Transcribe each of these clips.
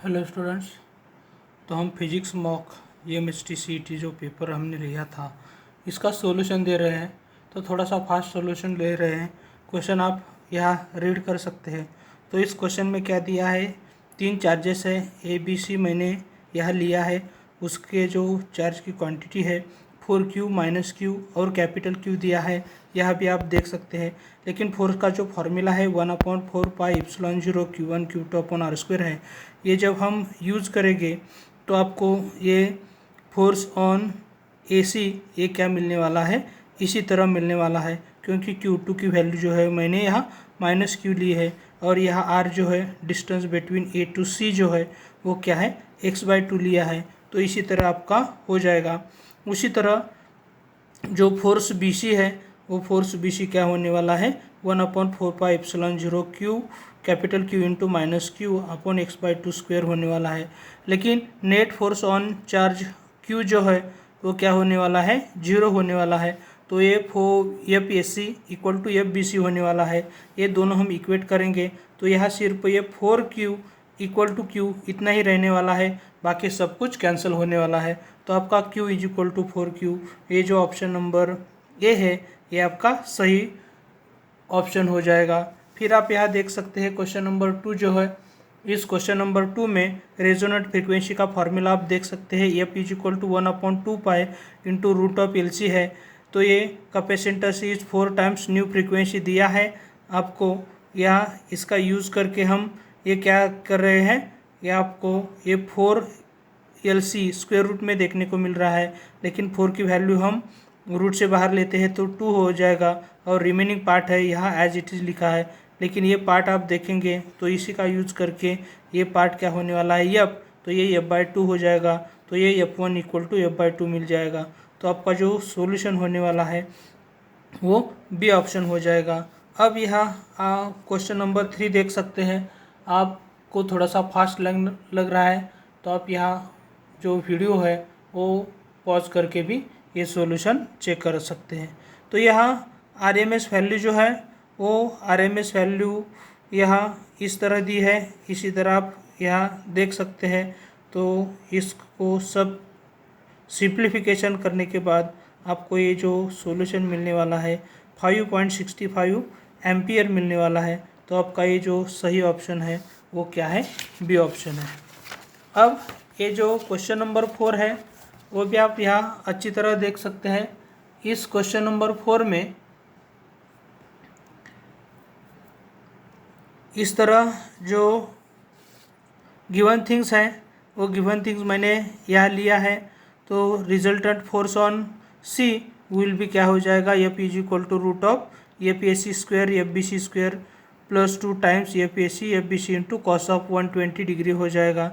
Hello students. तो हम physics mock EMST जो पेपर हमने लिया था इसका सॉल्यूशन दे रहे हैं। तो थोड़ा सा फास्ट सॉल्यूशन ले रहे हैं। क्वेश्चन आप यहाँ रीड कर सकते हैं। तो इस क्वेश्चन में क्या दिया है, 3 चार्जेस है ABC मैंने यहाँ लिया है। उसके जो चार्ज की क्वांटिटी है 4Q -Q और कैपिटल Q दिया है, यह भी आप देख सकते हैं। लेकिन फोर्स का जो फॉर्मूला है 1/4πε0 Q1 Q2/r² है। ये जब हम यूज़ करेंगे तो आपको ये फोर्स ऑन AC ये क्या मिलने वाला है, इसी तरह मिलने वाला है। क्योंकि Q2 की वैल्यू जो है मैंने यहाँ -Q ली है और यहाँ R जो है distance between A to C जो है वो क्या है x/2 लिया है। तो इसी तरह आपका हो जाएगा। उसी तरह जो फोर्स BC है वो फोर्स BC क्या होने वाला है 1/4πε0 Q capital Q into -Q/x/2² होने वाला है। लेकिन net force on charge Q जो है वो क्या होने वाला है 0 होने वाला है। तो ये FAC इक्वल टू FBC होने वाला है। ये दोनों हम इक्वेट करेंगे तो यहाँ सिर्फ ये 4Q इक्वल टू Q इतना ही रहने वाला है, बाकी सब कुछ कैंसिल होने वाला है। तो आपका Q इक्वल टू 4Q, ये जो ऑप्शन नंबर ए है ये आपका सही ऑप्शन हो जाएगा। फिर आप यहाँ देख सकते हैं क्वेश्चन नंबर 2 जो है, इस क्वेश्चन नंबर 2 में रेजोनेंट फ्रीक्वेंसी का फॉर्मूला आप देख सकते हैं। F equal to 1/2π into √LC है। तो ये capacitance is 4 times new frequency दिया है आपको। यहाँ इसका यूज़ करके हम ये क्या कर रहे हैं, ये आपको ये 4LC स्क्वायर रूट में देखने को मिल रहा है। लेकिन 4 की वैल्यू हम रूट से बाहर लेते हैं तो 2 हो जाएगा और रिमेनिंग पार्ट है यहाँ एज इट इज़ लिखा है। लेकिन ये पार्ट आप देखेंगे तो इसी का यूज़ करके ये पार्ट क्या होने वाला है F, तो ये F/2 हो जाएगा। तो ये F1 इक्वल टू F/2 मिल जाएगा। तो आपका जो सॉल्यूशन होने वाला है वो बी ऑप्शन हो जाएगा। अब यहाँ क्वेश्चन नंबर 3 देख सकते हैं। आपको थोड़ा सा फास्ट लग रहा है तो आप यहाँ जो वीडियो है वो पॉज करके भी ये सॉल्यूशन चेक कर सकते हैं। तो यहाँ RMS वैल्यू जो है वो RMS वैल्यू यहाँ इस तरह दी है, इसी तरह आप यहाँ देख सकते हैं। तो इसको सब सिंप्लीफिकेशन करने के बाद आपको ये जो सॉल्यूशन मिलने वाला है 5.65 एम्पियर मिलने वाला है। तो आपका ये जो सही ऑप्शन है वो क्या है, बी ऑप्शन है। अब ये जो क्वेश्चन नंबर 4 है वो भी आप यहाँ अच्छी तरह देख सकते हैं। इस क्वेश्चन नंबर 4 में इस तरह जो गिवन थिंग्स हैं वो गिवन थिंग्स मैंने यहाँ लिया है। तो resultant force on C will भी क्या हो जाएगा, F equal to √FAC² FBC² +2 times FAC FBC into cos of 120 degree हो जाएगा।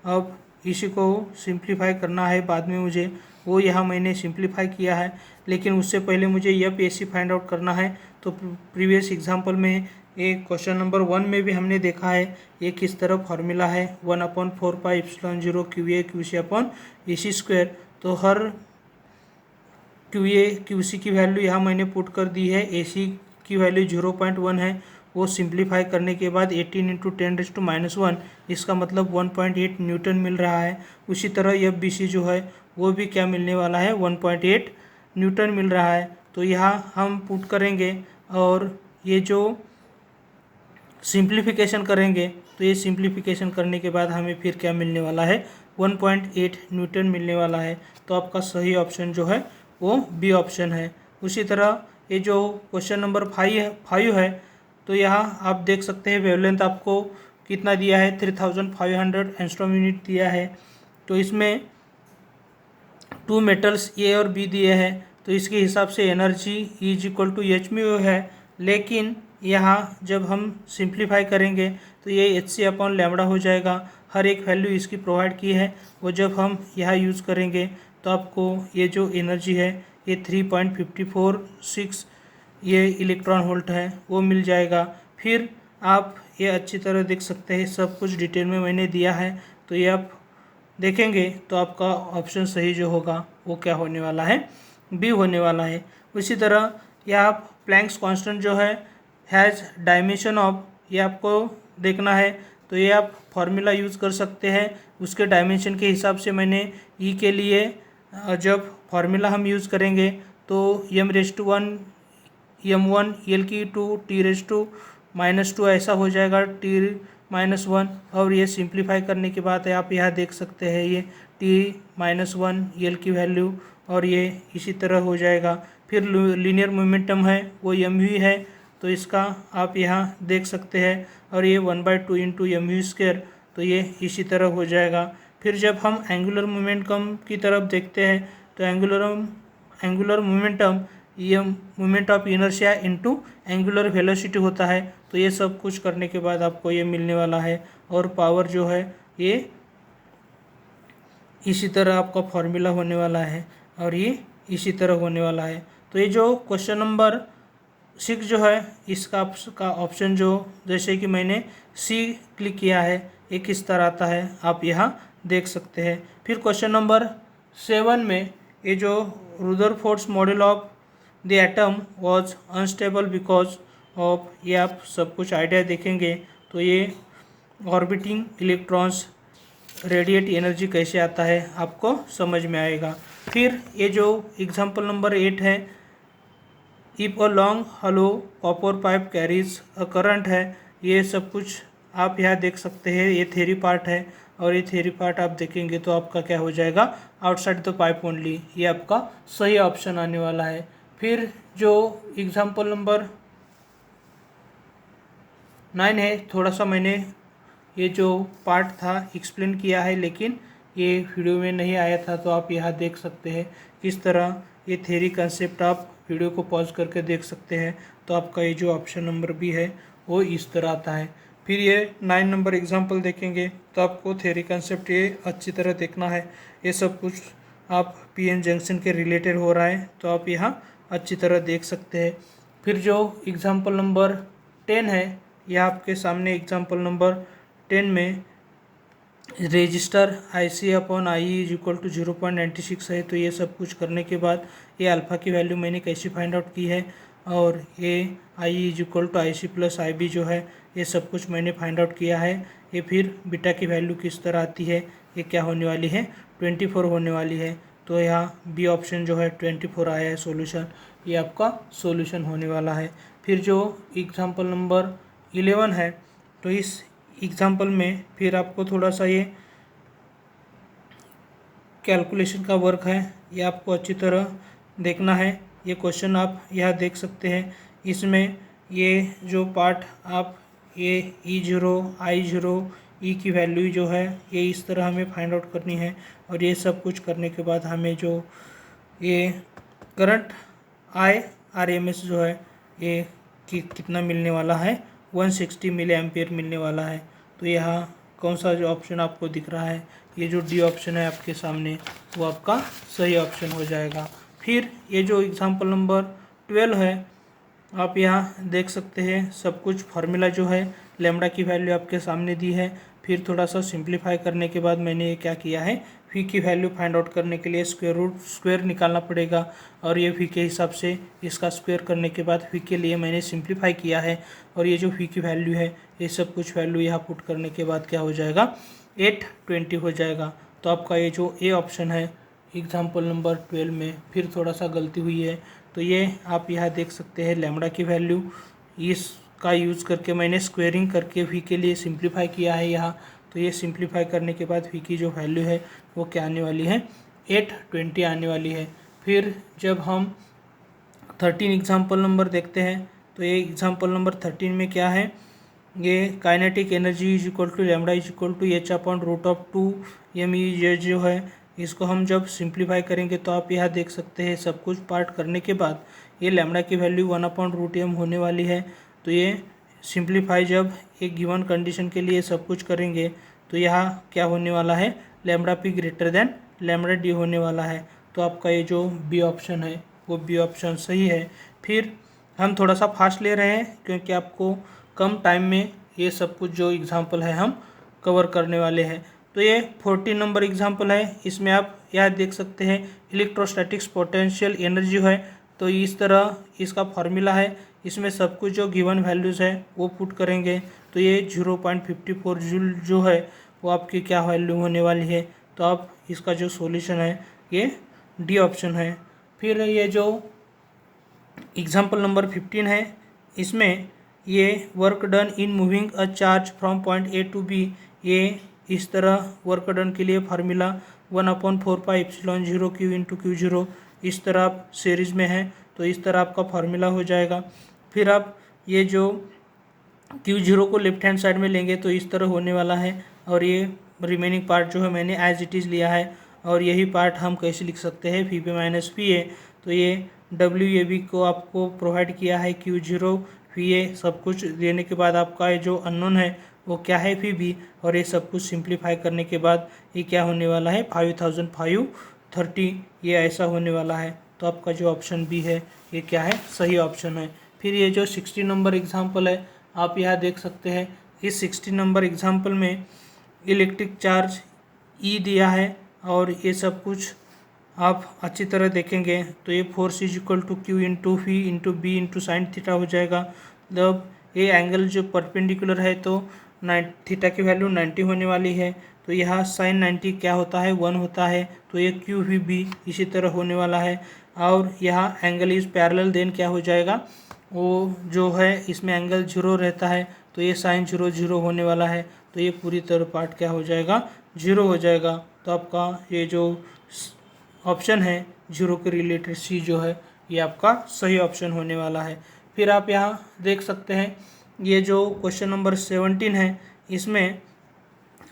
अब इसी को सिंप्लीफाई करना है बाद में मुझे, वो यहाँ मैंने सिंप्लीफाई किया है। लेकिन उससे पहले मुझे FAC फाइंड आउट करना है। तो प्रीवियस एग्जांपल में एक क्वेश्चन नंबर 1 में भी हमने देखा है ये किस तरह फार्मूला है 1/4πε0 QA QC/AC²। तो हर QA QC की वैल्यू यहाँ मैंने पुट कर दी है। AC की वैल्यू 0.1 है, वो सिंप्लीफाई करने के बाद 18 × 10⁻⁻1 इसका मतलब 1.8 न्यूटन मिल रहा है। उसी तरह FBC जो है वो भी क्या मिलने वाला है 1.8 न्यूटन मिल रहा है। तो यहाँ हम पुट करेंगे और ये जो सिंप्लीफिकेशन करेंगे तो ये सिंप्लीफिकेशन करने के बाद हमें फिर क्या मिलने वाला है 1.8 न्यूटन मिलने वाला है। तो आपका सही ऑप्शन जो है वो बी ऑप्शन है। उसी तरह ये जो क्वेश्चन नंबर 5 है तो यहाँ आप देख सकते हैं वेवलेंथ आपको कितना दिया है 3500 एंगस्ट्रॉम यूनिट दिया है। तो इसमें 2 मेटल्स A और B दिए हैं। तो इसके हिसाब से energy E equal to hν है। लेकिन यहाँ जब हम सिंप्लीफाई करेंगे तो ये hc/λ हो जाएगा। हर एक वैल्यू इसकी प्रोवाइड की है, वो जब हम यहाँ यूज़ करेंगे तो आपको ये जो एनर्जी है ये 3.546 ये इलेक्ट्रॉन वोल्ट है वो मिल जाएगा। फिर आप ये अच्छी तरह देख सकते हैं, सब कुछ डिटेल में मैंने दिया है। तो ये आप देखेंगे तो आपका ऑप्शन सही जो होगा वो क्या होने वाला है, बी होने वाला है। उसी तरह यहाँ प्लैंक्स कांस्टेंट जो है हैज़ डायमेंशन ऑफ, ये आपको देखना है। तो ये आप फार्मूला यूज़ कर सकते हैं। उसके डायमेंशन के हिसाब से मैंने ई के लिए जब फार्मूला हम यूज़ करेंगे तो m⁻1 m1 l⁻2 t⁻⁻2 ऐसा हो जाएगा t-1। और ये सिंप्लीफाई करने के बाद आप यहाँ देख सकते हैं ये t-1 l की वैल्यू, और ये इसी तरह हो जाएगा। फिर लीनियर मोमेंटम है वो mv है, तो इसका आप यहाँ देख सकते हैं, और ये 1/2 इंटू mv², तो ये इसी तरह हो जाएगा। फिर जब हम एंगुलर मोमेंटम की तरफ देखते हैं तो एंगुलर मोमेंटम ये moment of inertia into angular velocity होता है। तो ये सब कुछ करने के बाद आपको ये मिलने वाला है, और पावर जो है ये इसी तरह आपका फॉर्मूला होने वाला है, और ये इसी तरह होने वाला है। तो ये जो क्वेश्चन नंबर 6 जो है इसका ऑप्शन जो जैसे कि मैंने सी क्लिक किया है ये किस तरह आता है आप यहाँ देख सकते हैं। फिर क्वेश्चन नंबर 7 में ये जो Rutherford's model of the atom was unstable because of, ये आप सब कुछ आइडिया देखेंगे तो ये ऑर्बिटिंग इलेक्ट्रॉन्स रेडिएट एनर्जी कैसे आता है आपको समझ में आएगा। फिर ये जो एग्जांपल नंबर 8 है, if a long hollow copper pipe carries a current है, ये सब कुछ आप यहाँ देख सकते हैं। ये थ्योरी पार्ट है, और ये थ्योरी पार्ट आप देखेंगे तो आपका क्या हो जाएगा, आउटसाइड द पाइप ओनली, ये आपका सही ऑप्शन आने वाला है। फिर जो एग्जांपल नंबर 9 है, थोड़ा सा मैंने ये जो पार्ट था एक्सप्लेन किया है, लेकिन ये वीडियो में नहीं आया था, तो आप यहाँ देख सकते हैं किस तरह ये थ्योरी कंसेप्ट आप वीडियो को पॉज करके देख सकते हैं। तो आपका ये जो ऑप्शन नंबर बी है वो इस तरह आता है। फिर ये 9 नंबर एग्जांपल देखेंगे तो आपको थ्योरी कंसेप्ट ये अच्छी तरह देखना है। ये सब कुछ आप पीएन जंक्शन के रिलेटेड हो रहा है, तो आप यहाँ अच्छी तरह देख सकते हैं। फिर जो एग्जांपल नंबर 10 है, यह आपके सामने एग्जांपल नंबर 10 में रजिस्टर IC/IE = 0.96 है। तो ये सब कुछ करने के बाद ये अल्फ़ा की वैल्यू मैंने कैसे फाइंड आउट की है, और ये IE = IC + IB जो है ये सब कुछ मैंने फाइंड आउट किया है। ये फिर बीटा की वैल्यू किस तरह आती है, ये क्या होने वाली है, 24 होने वाली है। तो यहाँ बी ऑप्शन जो है 24 आया है सॉल्यूशन, ये आपका सॉल्यूशन होने वाला है। फिर जो एग्जांपल नंबर 11 है, तो इस एग्जांपल में फिर आपको थोड़ा सा ये कैलकुलेशन का वर्क है, ये आपको अच्छी तरह देखना है। ये क्वेश्चन आप यहाँ देख सकते हैं, इसमें ये जो पार्ट आप ये E0 I0 E की वैल्यू जो है ये इस तरह हमें फाइंड आउट करनी है, और ये सब कुछ करने के बाद हमें जो ये करंट IRMS जो है ये कितना मिलने वाला है, 160 मिली एम्पियर मिलने वाला है। तो यहाँ कौन सा जो ऑप्शन आपको दिख रहा है, ये जो डी ऑप्शन है आपके सामने, वो आपका सही ऑप्शन हो जाएगा। फिर ये जो एग्जांपल नंबर 12 है, आप यहाँ देख सकते हैं सब कुछ फार्मूला जो है लैम्बडा की वैल्यू आपके सामने दी है। फिर थोड़ा सा सिंप्लीफाई करने के बाद मैंने ये क्या किया है, वी की वैल्यू फाइंड आउट करने के लिए स्क्वायर निकालना पड़ेगा, और ये वी के हिसाब से इसका स्क्वायर करने के बाद वी के लिए मैंने सिंप्लीफाई किया है, और ये जो वी की वैल्यू है ये सब कुछ वैल्यू यहाँ पुट करने के बाद क्या हो जाएगा, 820 हो जाएगा। तो आपका ये जो ए ऑप्शन है एग्जाम्पल नंबर 12 में फिर थोड़ा सा गलती हुई है, तो ये आप यहाँ देख सकते हैं लैम्बडा की वैल्यू इसका यूज़ करके मैंने स्क्वेयरिंग करके वी के लिए सिंप्लीफाई किया है यहाँ। तो ये सिंप्लीफाई करने के बाद वी की जो वैल्यू है वो क्या आने वाली है, 820 आने वाली है। फिर जब हम 13 एग्जाम्पल नंबर देखते हैं, तो ये एग्जाम्पल नंबर 13 में क्या है, ये काइनेटिक एनर्जी = लैम्बडा = h/√2mE जो है, इसको हम जब सिंप्लीफाई करेंगे तो आप यहाँ देख सकते हैं सब कुछ पार्ट करने के बाद ये लैम्बडा की वैल्यू 1/√m होने वाली है। तो ये सिंप्लीफाई जब एक गिवन कंडीशन के लिए सब कुछ करेंगे तो यहाँ क्या होने वाला है, लैम्बडा p > लैम्बडा d होने वाला है। तो आपका ये जो बी ऑप्शन है वो बी ऑप्शन सही है। फिर हम थोड़ा सा फास्ट ले रहे हैं क्योंकि आपको कम टाइम में ये सब कुछ जो एग्जांपल है हम कवर करने वाले हैं। तो ये 14 नंबर एग्जांपल है, इसमें आप यह देख सकते हैं इलेक्ट्रोस्टैटिक्स पोटेंशियल एनर्जी है। तो इस तरह इसका फार्मूला है, इसमें सब कुछ जो गिवन वैल्यूज़ है वो पुट करेंगे तो ये 0.54 जूल जो है वो आपकी क्या वैल्यू होने वाली है। तो अब इसका जो सॉल्यूशन है ये डी ऑप्शन है। फिर ये जो एग्जाम्पल नंबर 15 है, इसमें ये work done in moving a charge from point A to B, ये इस तरह वर्क डन के लिए फार्मूला 1/4πε0 Q इंटू Q0 इस तरह आप सीरीज में है तो इस तरह आपका फार्मूला हो जाएगा। फिर आप ये जो Q0 को लेफ्ट हैंड साइड में लेंगे तो इस तरह होने वाला है और ये रिमेनिंग पार्ट जो है मैंने एज इट इज़ लिया है और यही पार्ट हम कैसे लिख सकते हैं फी पे माइनस पी ए। तो ये WAB को आपको प्रोवाइड किया है Q0 फी ए, सब कुछ देने के बाद आपका ये जो अननोन है वो क्या है फी बी, और ये सब कुछ सिंप्लीफाई करने के बाद ये क्या होने वाला है 5530, ये ऐसा होने वाला है। तो आपका जो ऑप्शन बी है ये क्या है सही ऑप्शन है। फिर ये जो 60 नंबर एग्जाम्पल है आप यहाँ देख सकते हैं, इस 60 नंबर एग्जाम्पल में इलेक्ट्रिक चार्ज ई दिया है और ये सब कुछ आप अच्छी तरह देखेंगे तो ये force is equal to Q into phi into B into sine theta हो जाएगा। जब ये एंगल जो परपेंडिकुलर है तो थीटा की वैल्यू 90 होने वाली है, तो यहाँ साइन 90 क्या होता है 1 होता है, तो ये क्यू वी बी इसी तरह होने वाला है। और यहाँ एंगल इज पैरेलल, देन क्या हो जाएगा वो जो है इसमें एंगल 0 रहता है तो ये साइन 0 होने वाला है, तो ये पूरी तरह पार्ट क्या हो जाएगा 0 हो जाएगा। तो आपका ये जो ऑप्शन है 0 के रिलेटेड सी जो है ये आपका सही ऑप्शन होने वाला है। फिर आप यहाँ देख सकते हैं ये जो क्वेश्चन नंबर 17 है, इसमें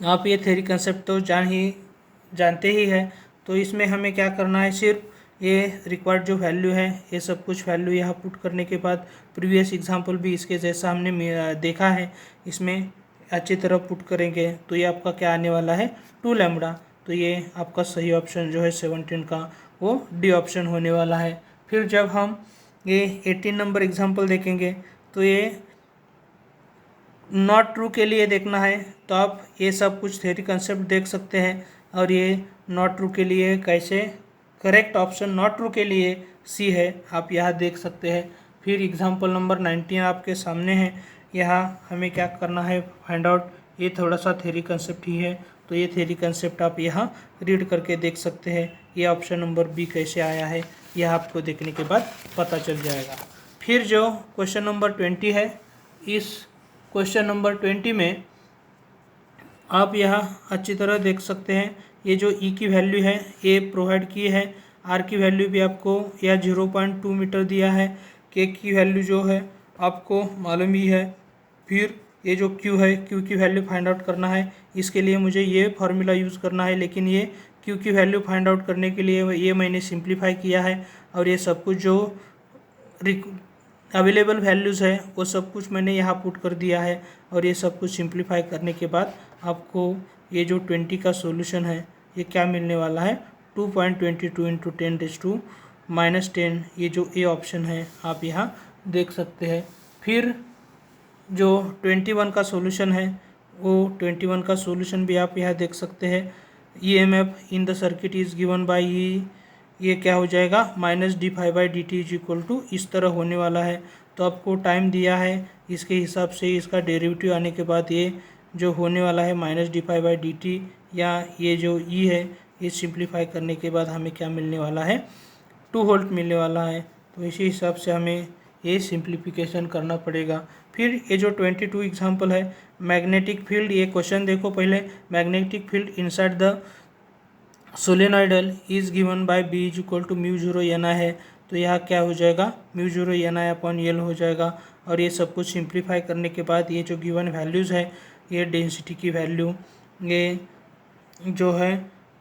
आप ये थ्योरी कंसेप्ट तो जानते ही है, तो इसमें हमें क्या करना है सिर्फ ये रिक्वायर्ड जो वैल्यू है ये सब कुछ वैल्यू यहाँ पुट करने के बाद प्रीवियस एग्जांपल भी इसके जैसा हमने देखा है इसमें अच्छी तरह पुट करेंगे तो ये आपका क्या आने वाला है 2 लैम्बडा। तो ये आपका सही ऑप्शन जो है 17 का वो डी ऑप्शन होने वाला है। फिर जब हम ये 18 नंबर एग्जांपल देखेंगे तो ये नॉट ट्रू के लिए देखना है, तो आप ये सब कुछ थ्योरी कंसेप्ट देख सकते हैं और ये नॉट ट्रू के लिए कैसे करेक्ट ऑप्शन नॉट ट्रू के लिए सी है आप यहाँ देख सकते हैं। फिर एग्जांपल नंबर 19 आपके सामने है, यहाँ हमें क्या करना है फाइंड आउट, ये थोड़ा सा थ्योरी कंसेप्ट ही है तो ये थ्योरी कंसेप्ट आप यहाँ रीड करके देख सकते हैं। ये ऑप्शन नंबर बी कैसे आया है यह आपको देखने के बाद पता चल जाएगा। फिर जो क्वेश्चन नंबर 20 है, इस क्वेश्चन नंबर 20 में आप यहाँ अच्छी तरह देख सकते हैं ये जो ई की वैल्यू है ये प्रोवाइड की है, आर की वैल्यू भी आपको यह 0.2 मीटर दिया है, के की वैल्यू जो है आपको मालूम ही है। फिर ये जो क्यू है क्यू की वैल्यू फाइंड आउट करना है, इसके लिए मुझे ये फार्मूला यूज़ करना है, लेकिन ये क्यू की वैल्यू फाइंड आउट करने के लिए ये मैंने सिंप्लीफाई किया है और ये सब कुछ जो अवेलेबल वैल्यूज़ है वो सब कुछ मैंने यहाँ पुट कर दिया है और ये सब कुछ सिंप्लीफाई करने के बाद आपको ये जो 20 का सॉल्यूशन है ये क्या मिलने वाला है 2.22 इंटू 10⁻⁻10, ये जो ए ऑप्शन है आप यहाँ देख सकते हैं। फिर जो 21 का सॉल्यूशन है वो 21 का सॉल्यूशन भी आप यहाँ देख सकते हैं। EMF in the circuit is given by ये क्या हो जाएगा -dφ/dt इज इक्वल टू इस तरह होने वाला है। तो आपको टाइम दिया है, इसके हिसाब से इसका डेरिवेटिव आने के बाद ये जो होने वाला है -dφ/dt या ये जो ई है ये सिंप्लीफाई करने के बाद हमें क्या मिलने वाला है 2 वोल्ट मिलने वाला है। तो इसी हिसाब से हमें ये सिंप्लीफिकेशन करना पड़ेगा। फिर ये जो 22 एग्जाम्पल है मैग्नेटिक फील्ड, ये क्वेश्चन देखो पहले, magnetic field inside the solenoidal is given by B is equal to μ0 NI है, तो यहाँ क्या हो जाएगा μ0 NI/L हो जाएगा। और ये सब कुछ सिंप्लीफाई करने के बाद ये जो गिवन वैल्यूज़ है ये डेंसिटी की वैल्यू, ये जो है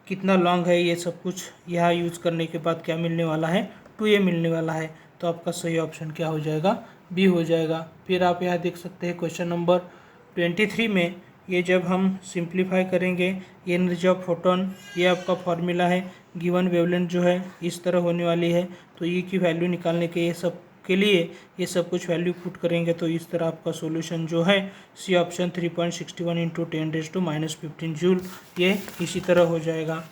कितना लॉन्ग है, ये सब कुछ यहाँ यूज़ करने के बाद क्या मिलने वाला है 2A मिलने वाला है। तो आपका सही ऑप्शन क्या हो जाएगा बी हो जाएगा। फिर आप यहाँ देख सकते हैं क्वेश्चन नंबर 23 में ये जब हम सिंप्लीफाई करेंगे ये एनर्जी ऑफ फोटोन, ये आपका फॉर्मूला है, गिवन वेवलेंथ जो है इस तरह होने वाली है। तो ई की वैल्यू निकालने के ये सब के लिए ये सब कुछ वैल्यू पुट करेंगे तो इस तरह आपका सॉल्यूशन जो है सी ऑप्शन 3.61 इंटू 10⁻⁻15 जूल ये इसी तरह हो जाएगा।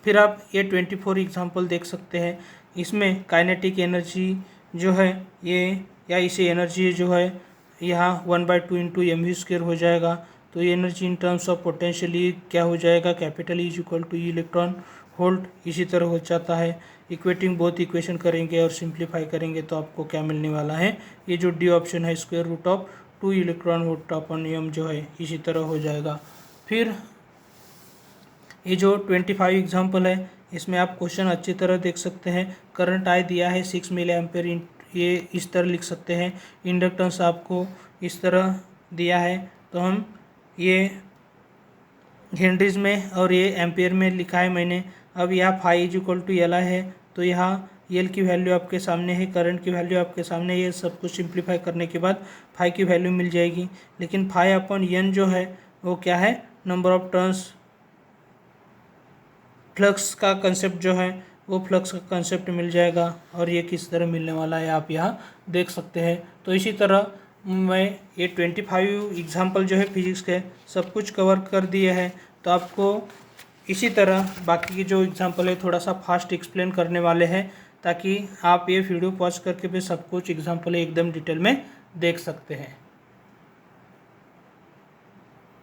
फिर आप ये 24 एग्जाम्पल देख सकते हैं, इसमें काइनेटिक एनर्जी जो है ये या इसे एनर्जी जो है यहाँ 1/2 इंटू mv² हो जाएगा। तो ये energy in terms of potentially क्या हो जाएगा, capital E equal to E electron volt इसी तरह हो जाता है। इक्वेटिंग बोथ इक्वेशन करेंगे और सिंप्लीफाई करेंगे तो आपको क्या मिलने वाला है, ये जो डी ऑप्शन है square root of 2 electron volt upon m जो है इसी तरह हो जाएगा। फिर ये जो 25 एग्जाम्पल है इसमें आप क्वेश्चन अच्छी तरह देख सकते हैं। करंट आई दिया है 6 मिली एम्पेयर, ये इस तरह लिख सकते हैं। इंडक्टेंस आपको इस तरह दिया है तो हम ये हेनरीज में और ये एम्पेयर में लिखा है मैंने। अब यहाँ phi is equal to L है तो यहाँ एल की वैल्यू आपके सामने है, करंट की वैल्यू आपके सामने है। ये सब कुछ सिंप्लीफाई करने के बाद फाई की वैल्यू मिल जाएगी। लेकिन फाई अपॉन एन जो है वो क्या है, नंबर ऑफ टर्न्स, फ्लक्स का कंसेप्ट जो है वो फ्लक्स का कंसेप्ट मिल जाएगा। और ये किस तरह मिलने वाला है आप यहाँ देख सकते हैं। तो इसी तरह मैं ये 25 एग्जाम्पल जो है फिजिक्स के सब कुछ कवर कर दिए हैं। तो आपको इसी तरह बाकी के जो एग्जाम्पल है थोड़ा सा फास्ट एक्सप्लेन करने वाले हैं ताकि आप ये वीडियो पॉज करके भी सब कुछ एग्जाम्पल एकदम डिटेल में देख सकते हैं।